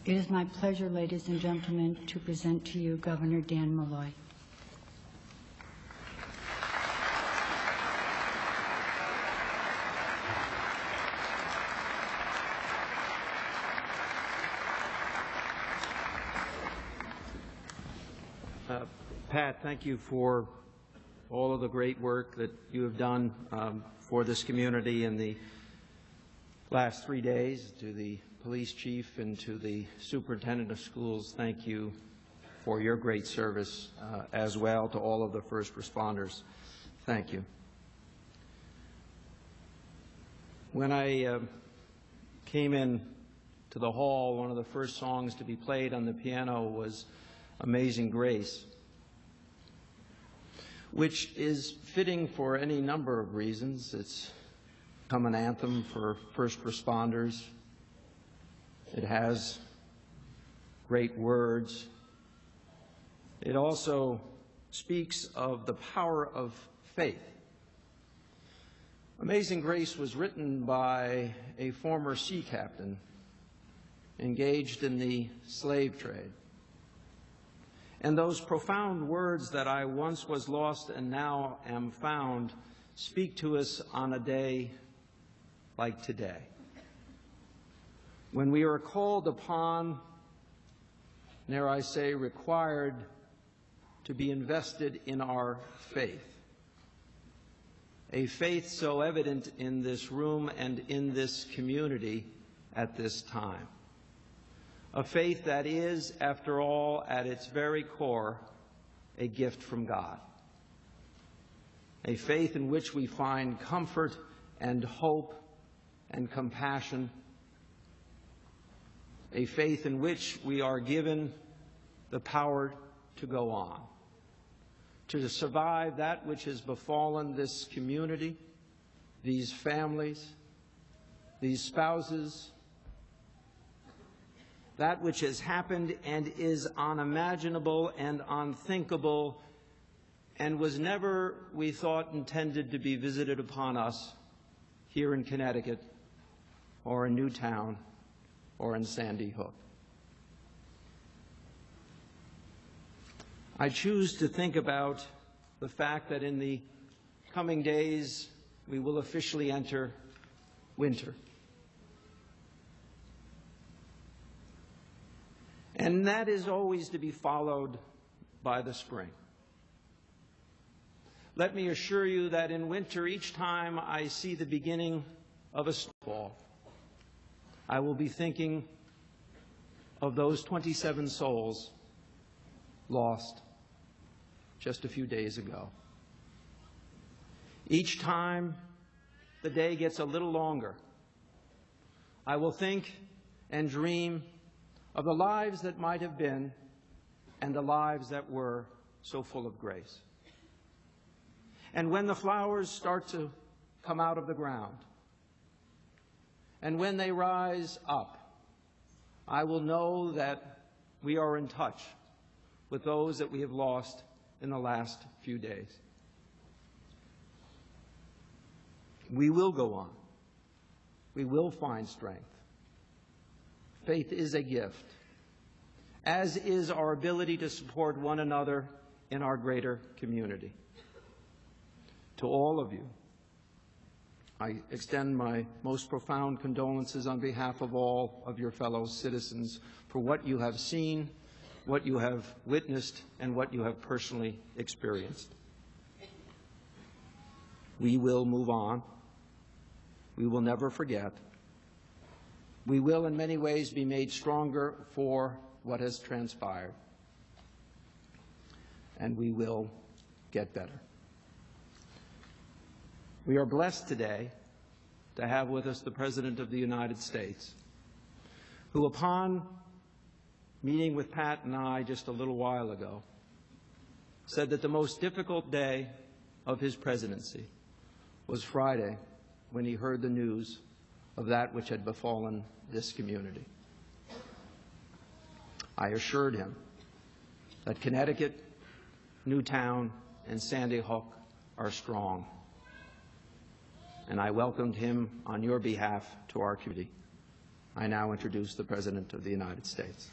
It is my pleasure, ladies and gentlemen, to present to you Governor Dan Malloy. Pat, thank you for all of the great work that you have done for this community in the last 3 days. To the police chief and to the superintendent of schools, thank you for your great service as well. To all of the first responders, thank you. When I came in to the hall, one of the first songs to be played on the piano was Amazing Grace, which is fitting for any number of reasons. It's become an anthem for first responders. It has great words. It also speaks of the power of faith. Amazing Grace was written by a former sea captain engaged in the slave trade. And those profound words that I once was lost and now am found speak to us on a day like today, when we are called upon, dare I say, required to be invested in our faith, a faith so evident in this room and in this community at this time. A faith that is, after all, at its very core, a gift from God. A faith in which we find comfort and hope and compassion. A faith in which we are given the power to go on, to survive that which has befallen this community, these families, these spouses, that which has happened and is unimaginable and unthinkable and was never, we thought, intended to be visited upon us here in Connecticut or in Newtown or in Sandy Hook. I choose to think about the fact that in the coming days we will officially enter winter. And that is always to be followed by the spring. Let me assure you that in winter, each time I see the beginning of a snowfall, I will be thinking of those 27 souls lost just a few days ago. Each time the day gets a little longer, I will think and dream of the lives that might have been and the lives that were so full of grace. And when the flowers start to come out of the ground, and when they rise up, I will know that we are in touch with those that we have lost in the last few days. We will go on. We will find strength. Faith is a gift, as is our ability to support one another in our greater community. To all of you, I extend my most profound condolences on behalf of all of your fellow citizens for what you have seen, what you have witnessed, and what you have personally experienced. We will move on. We will never forget. We will in many ways be made stronger for what has transpired. And we will get better. We are blessed today to have with us the President of the United States, who, upon meeting with Pat and I just a little while ago, said that the most difficult day of his presidency was Friday, when he heard the news of that which had befallen this community. I assured him that Connecticut, Newtown, and Sandy Hook are strong, and I welcomed him on your behalf to our community. I now introduce the President of the United States.